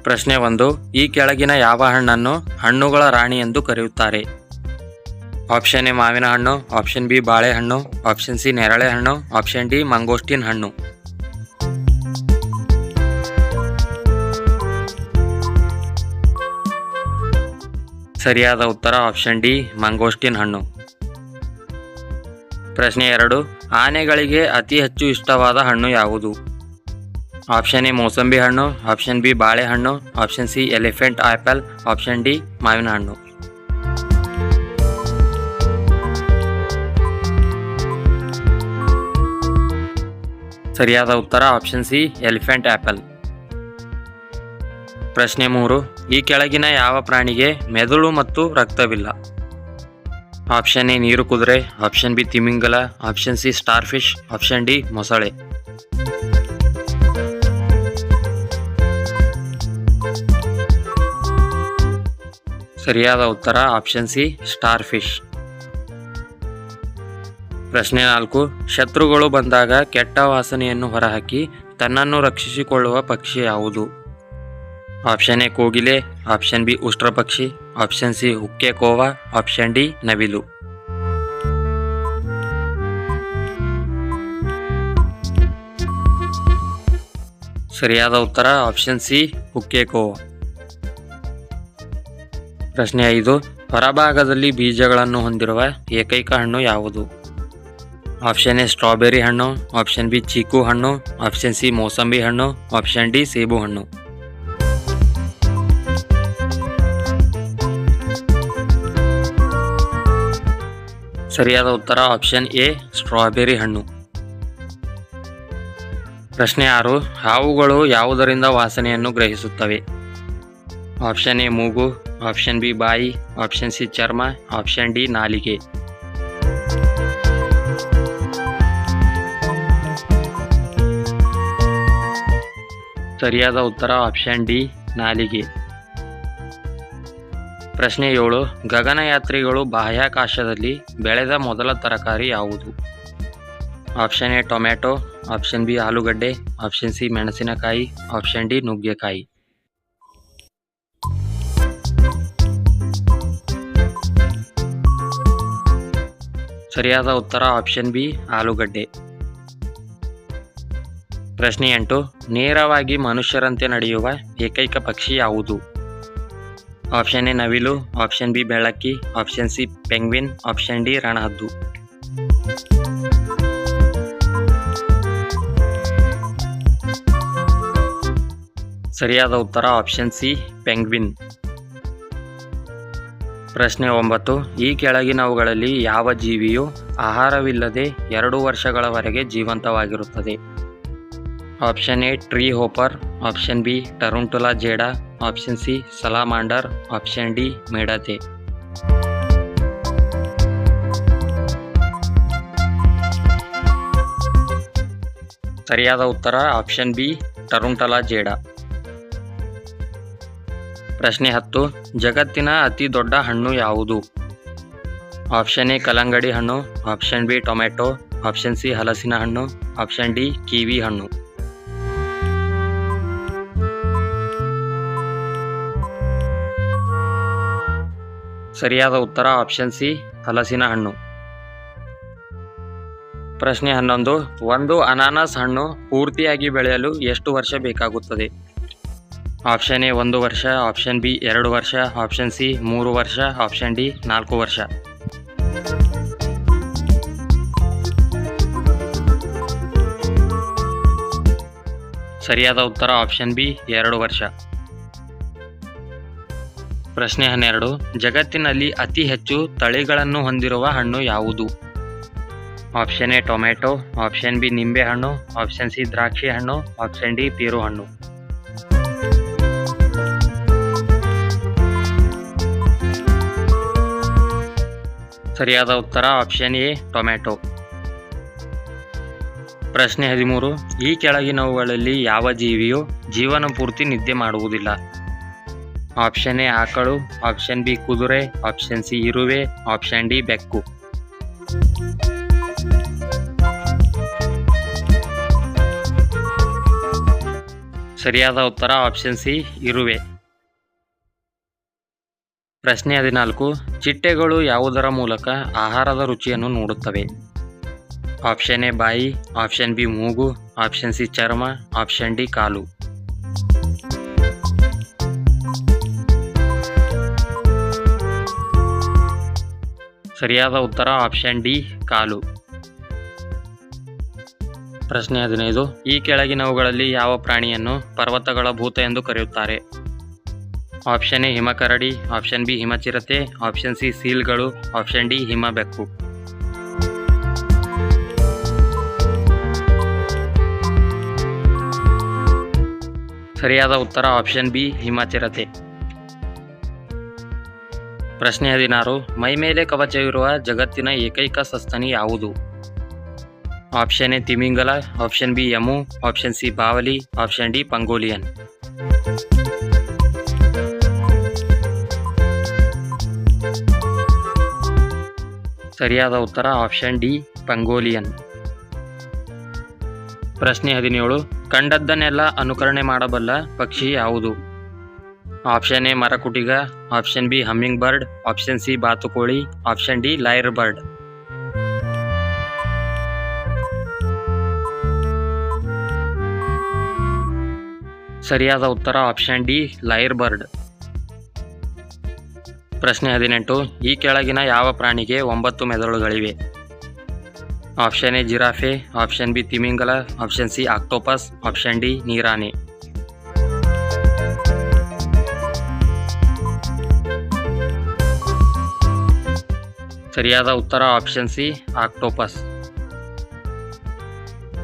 ಪ್ರಶ್ನೆ 1. ಈ ಕೆಳಗಿನ ಯಾವ ಹಣ್ಣನ್ನು ಹಣ್ಣುಗಳ ರಾಣಿ ಎಂದು ಕರೆಯುತ್ತಾರೆ? ಆಪ್ಷನ್ ಎ ಮಾವಿನ ಹಣ್ಣು, ಆಪ್ಷನ್ ಬಿ ಬಾಳೆಹಣ್ಣು, ಆಪ್ಷನ್ ಸಿ ನೇರಳೆ ಹಣ್ಣು, ಆಪ್ಷನ್ ಡಿ ಮಂಗೋಸ್ಟಿನ್ ಹಣ್ಣು. ಸರಿಯಾದ ಉತ್ತರ ಆಪ್ಷನ್ ಡಿ ಮಂಗೋಸ್ಟಿನ್ ಹಣ್ಣು. ಪ್ರಶ್ನೆ 2. ಆನೆಗಳಿಗೆ ಅತಿ ಹೆಚ್ಚು ಇಷ್ಟವಾದ ಹಣ್ಣು ಯಾವುದು? ಆಪ್ಷನ್ ಎ ಮೋಸಂಬಿ ಹಣ್ಣು, ಆಪ್ಷನ್ ಬಿ ಬಾಳೆಹಣ್ಣು, option C elephant apple, option D ಮಾವಿನ ಹಣ್ಣು. ಸರಿಯಾದ ಉತ್ತರ ಆಪ್ಷನ್ ಸಿ ಎಲಿಫೆಂಟ್ ಆಪಲ್. ಪ್ರಶ್ನೆ 3. ಈ ಕೆಳಗಿನ ಯಾವ ಪ್ರಾಣಿಗೆ ಮೆದುಳು ಮತ್ತು ರಕ್ತವಿಲ್ಲ? ಆಪ್ಷನ್ ಎ ನೀರು ಕುದುರೆ, ಆಪ್ಷನ್ ಬಿ ತಿಮಿಂಗಲ, option C starfish, option D ಮೊಸಳೆ. ಸರಿಯಾದ ಉತ್ತರ ಆಪ್ಷನ್ ಸಿ ಸ್ಟಾರ್ ಫಿಶ್. ಪ್ರಶ್ನೆ 4. ಶತ್ರುಗಳು ಬಂದಾಗ ಕೆಟ್ಟ ವಾಸನೆಯನ್ನು ಹೊರಹಾಕಿ ತನ್ನನ್ನು ರಕ್ಷಿಸಿಕೊಳ್ಳುವ ಪಕ್ಷಿ ಯಾವುದು? ಆಪ್ಷನ್ ಎ ಕೋಗಿಲೆ, ಆಪ್ಷನ್ ಬಿ ಉಷ್ಟ್ರ ಪಕ್ಷಿ, option C ಹುಕ್ಕೆ khoa, option D ನವಿಲು. ಸರಿಯಾದ ಉತ್ತರ ಆಪ್ಷನ್ ಸಿ ಹುಕ್ಕೆ ಕೋವಾ. ಪ್ರಶ್ನೆ 5. ಹೊರಭಾಗದಲ್ಲಿ ಬೀಜಗಳನ್ನು ಹೊಂದಿರುವ ಏಕೈಕ ಹಣ್ಣು ಯಾವುದು? ಆಪ್ಷನ್ ಎ ಸ್ಟ್ರಾಬೆರಿ ಹಣ್ಣು, ಆಪ್ಷನ್ ಬಿ ಚೀಕು ಹಣ್ಣು, ಆಪ್ಷನ್ ಸಿ ಮೋಸಂಬಿ ಹಣ್ಣು, ಆಪ್ಷನ್ ಡಿ ಸೇಬು ಹಣ್ಣು. ಸರಿಯಾದ ಉತ್ತರ ಆಪ್ಷನ್ ಎ ಸ್ಟ್ರಾಬೆರಿ ಹಣ್ಣು. ಪ್ರಶ್ನೆ 6. ಹಾವುಗಳು ಯಾವುದರಿಂದ ವಾಸನೆಯನ್ನು ಗ್ರಹಿಸುತ್ತವೆ? ಆಪ್ಷನ್ ಎ ಮೂಗು, ಆಪ್ಷನ್ ಬಿ ಬಾಯಿ, ಆಪ್ಷನ್ ಸಿ ಚರ್ಮ, ಆಪ್ಷನ್ ಡಿ ನಾಲಿಗೆ. ಸರಿಯಾದ ಉತ್ತರ ಆಪ್ಷನ್ ಡಿ ನಾಲಿಗೆ. ಪ್ರಶ್ನೆ 7. ಗಗನಯಾತ್ರಿಗಳು ಬಾಹ್ಯಾಕಾಶದಲ್ಲಿ ಬೆಳೆದ ಮೊದಲ ತರಕಾರಿ ಯಾವುದು? Option A tomato, option B ಆಲೂಗಡ್ಡೆ, ಆಪ್ಷನ್ ಸಿ ಮೆಣಸಿನಕಾಯಿ, ಆಪ್ಷನ್ ಡಿ ನುಗ್ಗೆಕಾಯಿ. ಸರಿಯಾದ ಉತ್ತರ ಆಪ್ಷನ್ ಬಿ ಆಲೂಗಡ್ಡೆ. ಪ್ರಶ್ನೆ 8. ನೇರವಾಗಿ ಮನುಷ್ಯರಂತೆ ನಡೆಯುವ ಏಕೈಕ ಪಕ್ಷಿ ಯಾವುದು? ಆಪ್ಷನ್ ಎ ನವಿಲು, ಆಪ್ಷನ್ ಬಿ ಬೆಳ್ಳಕ್ಕಿ, option C penguin, option D ರಣಹದ್ದು. ಸರಿಯಾದ ಉತ್ತರ ಆಪ್ಷನ್ ಸಿ ಪೆಂಗ್ವಿನ್. ಪ್ರಶ್ನೆ 9. ಈ ಕೆಳಗಿನವುಗಳಲ್ಲಿ ಯಾವ ಜೀವಿಯು ಆಹಾರವಿಲ್ಲದೆ 2 ವರ್ಷಗಳವರೆಗೆ ಜೀವಂತವಾಗಿರುತ್ತದೆ? Option A treehopper, option B tarantula ಜೇಡ, option C salamander, option D ಮಿಡತೆ. ಸರಿಯಾದ ಉತ್ತರ ಆಪ್ಷನ್ ಬಿ ಟರುಂಟುಲಾ ಜೇಡ. ಪ್ರಶ್ನೆ 10. ಜಗತ್ತಿನ ಅತಿ ದೊಡ್ಡ ಹಣ್ಣು ಯಾವುದು? ಆಪ್ಷನ್ ಎ ಕಲ್ಲಂಗಡಿ ಹಣ್ಣು, option B tomato, option C ಹಲಸಿನ ಹಣ್ಣು, ಆಪ್ಷನ್ ಡಿ ಕಿವಿ ಹಣ್ಣು. ಸರಿಯಾದ ಉತ್ತರ ಆಪ್ಷನ್ ಸಿ ಹಲಸಿನ ಹಣ್ಣು. ಪ್ರಶ್ನೆ 11. ಒಂದು ಅನಾನಸ್ ಹಣ್ಣು ಪೂರ್ತಿಯಾಗಿ ಬೆಳೆಯಲು ಎಷ್ಟು ವರ್ಷ ಬೇಕಾಗುತ್ತದೆ? ಆಪ್ಷನ್ ಎ 1 ವರ್ಷ, ಆಪ್ಷನ್ ಬಿ 2 ವರ್ಷ, ಆಪ್ಷನ್ ಸಿ 3 ವರ್ಷ, ಆಪ್ಷನ್ ಡಿ 4 ವರ್ಷ. ಸರಿಯಾದ ಉತ್ತರ ಆಪ್ಷನ್ ಬಿ 2 ವರ್ಷ. ಪ್ರಶ್ನೆ 12. ಜಗತ್ತಿನಲ್ಲಿ ಅತಿ ಹೆಚ್ಚು ತಳಿಗಳನ್ನು ಹೊಂದಿರುವ ಹಣ್ಣು ಯಾವುದು? Option A tomato, option B ನಿಂಬೆ ಹಣ್ಣು, ಆಪ್ಷನ್ ಸಿ ದ್ರಾಕ್ಷಿ ಹಣ್ಣು, ಆಪ್ಷನ್ ಡಿ ಪೇರು ಹಣ್ಣು. ಸರಿಯಾದ ಉತ್ತರ ಆಪ್ಷನ್ ಎ ಟೊಮೆಟೊ. ಪ್ರಶ್ನೆ 13. ಈ ಕೆಳಗಿನವುಗಳಲ್ಲಿ ಯಾವ ಜೀವಿಯು ಜೀವನ ಪೂರ್ತಿ ನಿದ್ದೆ ಮಾಡುವುದಿಲ್ಲ? ಆಪ್ಷನ್ ಎ ಆಕಳು, ಆಪ್ಷನ್ ಬಿ ಕುದುರೆ, ಆಪ್ಷನ್ ಸಿ ಇರುವೆ, ಆಪ್ಷನ್ ಡಿ ಬೆಕ್ಕು. ಸರಿಯಾದ ಉತ್ತರ ಆಪ್ಷನ್ ಸಿ ಇರುವೆ. ಪ್ರಶ್ನೆ 14. ಚಿಟ್ಟೆಗಳು ಯಾವುದರ ಮೂಲಕ ಆಹಾರದ ರುಚಿಯನ್ನು ನೋಡುತ್ತವೆ? ಆಪ್ಷನ್ ಎ ಬಾಯಿ, ಆಪ್ಷನ್ ಬಿ ಮೂಗು, ಆಪ್ಷನ್ ಸಿ ಚರ್ಮ, ಆಪ್ಷನ್ ಡಿ ಕಾಲು. ಸರಿಯಾದ ಉತ್ತರ ಆಪ್ಷನ್ ಡಿ ಕಾಲು. ಪ್ರಶ್ನೆ 15. ಈ ಕೆಳಗಿನವುಗಳಲ್ಲಿ ಯಾವ ಪ್ರಾಣಿಯನ್ನು ಪರ್ವತಗಳ ಭೂತ ಎಂದು ಕರೆಯುತ್ತಾರೆ? ಆಪ್ಷನ್ ಎ ಹಿಮಕರಡಿ, ಆಪ್ಷನ್ ಬಿ ಹಿಮಚಿರತೆ, ಆಪ್ಷನ್ ಸಿ ಸೀಲ್ಗಳು, ಆಪ್ಷನ್ ಡಿ ಹಿಮಬೆಕ್ಕು. ಸರಿಯಾದ ಉತ್ತರ ಆಪ್ಷನ್ ಬಿ ಹಿಮಚಿರತೆ. ಪ್ರಶ್ನೆ 16. ಮೈಮೇಲೆ ಕವಚವಿರುವ ಜಗತ್ತಿನ ಏಕೈಕ ಸಸ್ತನಿ ಯಾವುದು? ಆಪ್ಷನ್ ಎ ತಿಮಿಂಗಲ, option B emu, option C ಬಾವಲಿ, ಆಪ್ಷನ್ ಡಿ ಪಂಗೋಲಿಯನ್. ಸರಿಯಾದ ಉತ್ತರ ಆಪ್ಷನ್ ಡಿ ಪಂಗೋಲಿಯನ್. ಪ್ರಶ್ನೆ 17. ಕಂಡದ್ದನ್ನೆಲ್ಲ ಅನುಕರಣೆ ಮಾಡಬಲ್ಲ ಪಕ್ಷಿ ಯಾವುದು? ಆಪ್ಷನ್ ಎ ಮರಕುಟಿಗ, option B hummingbird, option C ಬಾತುಕೋಳಿ, ಆಪ್ಷನ್ ಡಿ ಲೈರ್ ಬರ್ಡ್. ಸರಿಯಾದ ಉತ್ತರ ಆಪ್ಷನ್ ಡಿ ಲೈರ್ ಬರ್ಡ್. ಪ್ರಶ್ನೆ 18. ಈ ಕೆಳಗಿನ ಯಾವ ಪ್ರಾಣಿಗೆ 9 ಮೆದುಳುಗಳಿವೆ? Option A giraffe, option B ತಿಮಿಂಗಲ, option C octopus, option D ನೀರಾನೆ. ಸರಿಯಾದ ಉತ್ತರ ಆಪ್ಷನ್ ಸಿ ಆಕ್ಟೋಪಸ್.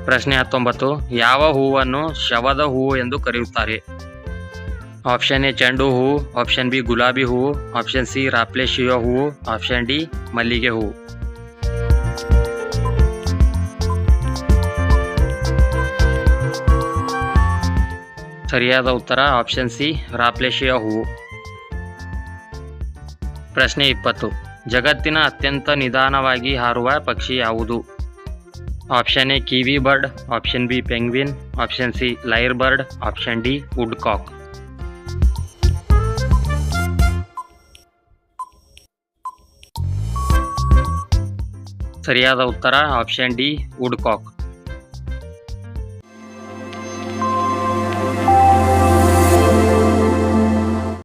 ಪ್ರಶ್ನೆ 19. ಯಾವ ಹೂವನ್ನು ಶವದ ಹೂವು ಎಂದು ಕರೆಯುತ್ತಾರೆ? ಆಪ್ಷನ್ ಎ ಚೆಂಡು ಹೂವು, ಆಪ್ಷನ್ ಬಿ ಗುಲಾಬಿ ಹೂವು, ಆಪ್ಷನ್ ಸಿ ರಾಪ್ಲೇಶಿಯ ಹೂವು, ಆಪ್ಷನ್ ಡಿ ಮಲ್ಲಿಗೆ ಹೂವು. ಸರಿಯಾದ ಉತ್ತರ ಆಪ್ಷನ್ ಸಿ ರಾಪ್ಲೇಶಿಯ ಹೂವು. ಪ್ರಶ್ನೆ 20. ಜಗತ್ತಿನ ಅತ್ಯಂತ ನಿಧಾನವಾಗಿ ಹಾರುವ ಪಕ್ಷಿ ಯಾವುದು? Option A kiwi bird, option B penguin, option C lyrebird, option D woodcock. ಸರಿಯಾದ ಉತ್ತರ ಆಪ್ಷನ್ ಡಿ ವುಡ್ ಕಾಕ್.